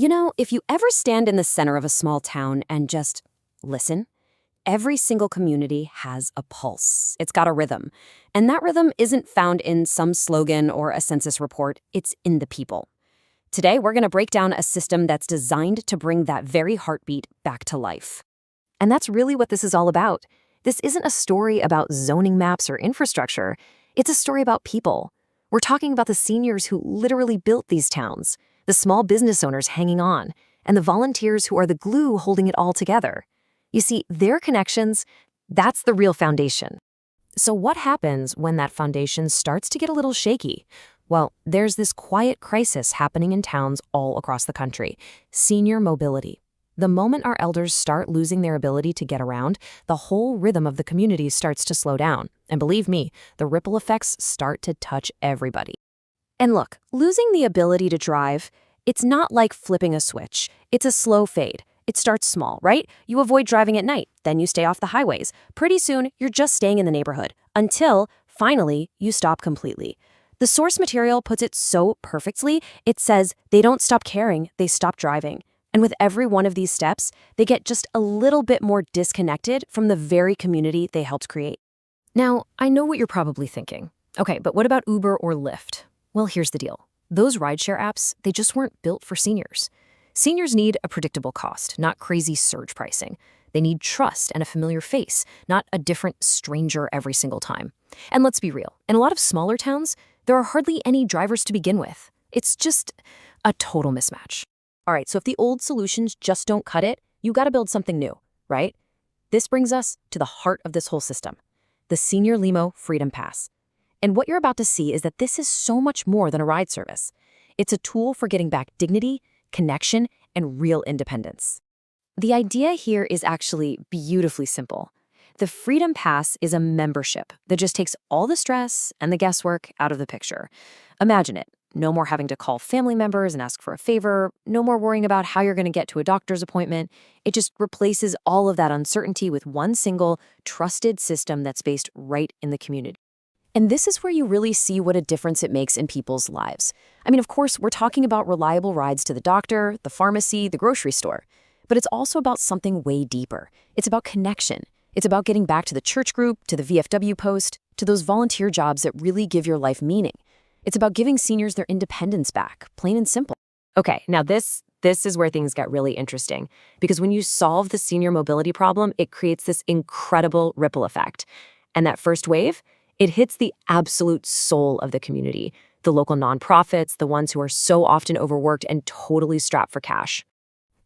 You know, if you ever stand in the center of a small town and just listen, every single community has a pulse. It's got a rhythm. And that rhythm isn't found in some slogan or a census report, it's in the people. Today, we're going to break down a system that's designed to bring that very heartbeat back to life. And that's really what this is all about. This isn't a story about zoning maps or infrastructure. It's a story about people. We're talking about the seniors who literally built these towns, the small business owners hanging on, and the volunteers who are the glue holding it all together. You see, their connections, that's the real foundation. So what happens when that foundation starts to get a little shaky? Well, there's this quiet crisis happening in towns all across the country: senior mobility. The moment our elders start losing their ability to get around, the whole rhythm of the community starts to slow down. And believe me, the ripple effects start to touch everybody. And look, losing the ability to drive, it's not like flipping a switch. It's a slow fade. It starts small, right? You avoid driving at night, then you stay off the highways. Pretty soon, you're just staying in the neighborhood until, finally, you stop completely. The source material puts it so perfectly. It says they don't stop caring, they stop driving. And with every one of these steps, they get just a little bit more disconnected from the very community they helped create. Now, I know what you're probably thinking. Okay, but what about Uber or Lyft? Well, here's the deal. Those rideshare apps, they just weren't built for seniors. Seniors need a predictable cost, not crazy surge pricing. They need trust and a familiar face, not a different stranger every single time. And let's be real, in a lot of smaller towns, there are hardly any drivers to begin with. It's just a total mismatch. All right, so if the old solutions just don't cut it, you got to build something new, right? This brings us to the heart of this whole system, the Senior Limo Freedom Pass. And what you're about to see is that this is so much more than a ride service. It's a tool for getting back dignity, connection, and real independence. The idea here is actually beautifully simple. The Freedom Pass is a membership that just takes all the stress and the guesswork out of the picture. Imagine it. No more having to call family members and ask for a favor. No more worrying about how you're going to get to a doctor's appointment. It just replaces all of that uncertainty with one single, trusted system that's based right in the community. And this is where you really see what a difference it makes in people's lives. I mean, of course, we're talking about reliable rides to the doctor, the pharmacy, the grocery store. But it's also about something way deeper. It's about connection. It's about getting back to the church group, to the VFW post, to those volunteer jobs that really give your life meaning. It's about giving seniors their independence back, plain and simple. Okay, now this is where things get really interesting, because when you solve the senior mobility problem, it creates this incredible ripple effect. And that first wave, it hits the absolute soul of the community, the local nonprofits, the ones who are so often overworked and totally strapped for cash.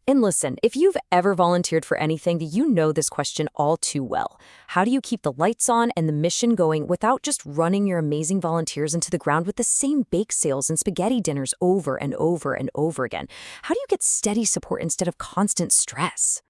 And listen, if you've ever volunteered for anything, you know this question all too well. How do you keep the lights on and the mission going without just running your amazing volunteers into the ground with the same bake sales and spaghetti dinners over and over and over again? How do you get steady support instead of constant stress?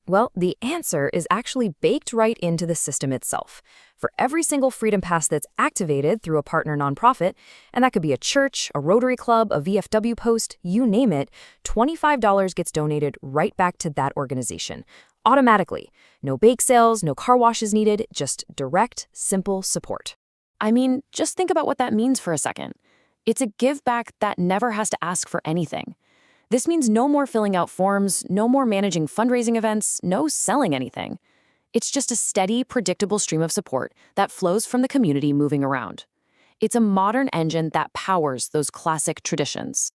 Well, the answer is actually baked right into the system itself. For every single Freedom Pass that's activated through a partner nonprofit, and that could be a church, a Rotary Club, a VFW post, you name it, $25 gets donated right back to that organization. Automatically. No bake sales, no car washes needed, just direct, simple support. I mean, just think about what that means for a second. It's a give back that never has to ask for anything. This means no more filling out forms, no more managing fundraising events, no selling anything. It's just a steady, predictable stream of support that flows from the community moving around. It's a modern engine that powers those classic traditions.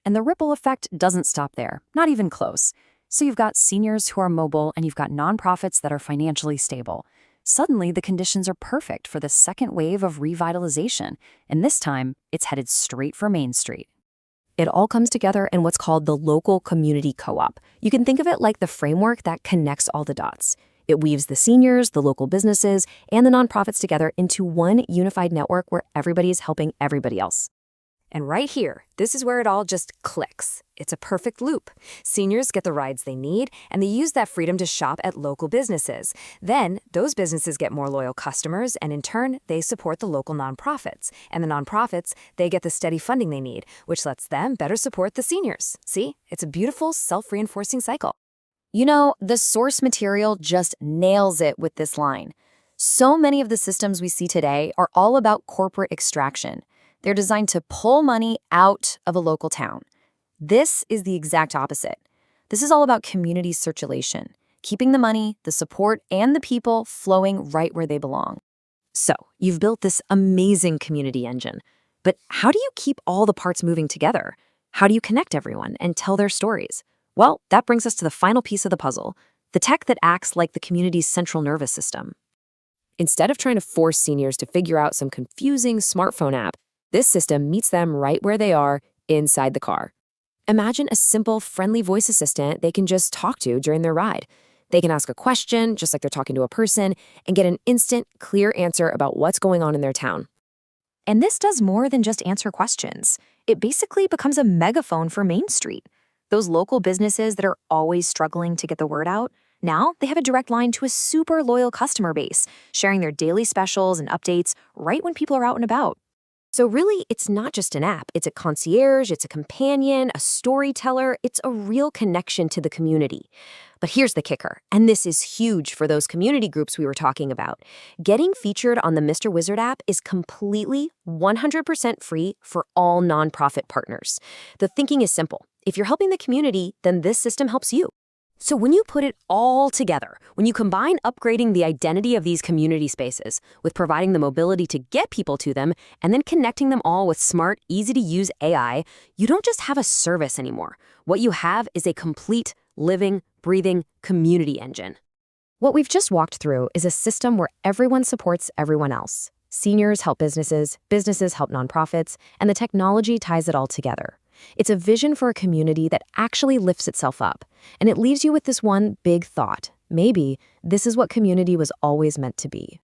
And the ripple effect doesn't stop there, not even close. So you've got seniors who are mobile and you've got nonprofits that are financially stable. Suddenly, the conditions are perfect for the second wave of revitalization, and this time, it's headed straight for Main Street. It all comes together in what's called the local community co-op. You can think of it like the framework that connects all the dots. It weaves the seniors, the local businesses, and the nonprofits together into one unified network where everybody is helping everybody else. And right here, this is where it all just clicks. It's a perfect loop. Seniors get the rides they need, and they use that freedom to shop at local businesses. Then, those businesses get more loyal customers, and in turn, they support the local nonprofits. And the nonprofits, they get the steady funding they need, which lets them better support the seniors. See? It's a beautiful, self-reinforcing cycle. You know, the source material just nails it with this line. So many of the systems we see today are all about corporate extraction. They're designed to pull money out of a local town. This is the exact opposite. This is all about community circulation, keeping the money, the support, and the people flowing right where they belong. So, you've built this amazing community engine. But how do you keep all the parts moving together? How do you connect everyone and tell their stories? Well, that brings us to the final piece of the puzzle, the tech that acts like the community's central nervous system. Instead of trying to force seniors to figure out some confusing smartphone app, this system meets them right where they are, inside the car. Imagine a simple, friendly voice assistant they can just talk to during their ride. They can ask a question, just like they're talking to a person, and get an instant, clear answer about what's going on in their town. And this does more than just answer questions. It basically becomes a megaphone for Main Street. Those local businesses that are always struggling to get the word out, now they have a direct line to a super loyal customer base, sharing their daily specials and updates right when people are out and about. So really, it's not just an app. It's a concierge, it's a companion, a storyteller. It's a real connection to the community. But here's the kicker, and this is huge for those community groups we were talking about. Getting featured on the Mr. Wizard app is completely 100% free for all nonprofit partners. The thinking is simple. If you're helping the community, then this system helps you. So when you put it all together, when you combine upgrading the identity of these community spaces with providing the mobility to get people to them and then connecting them all with smart, easy-to-use AI, you don't just have a service anymore. What you have is a complete, living, breathing community engine. What we've just walked through is a system where everyone supports everyone else. Seniors help businesses, businesses help nonprofits, and the technology ties it all together. It's a vision for a community that actually lifts itself up, and it leaves you with this one big thought. Maybe this is what community was always meant to be.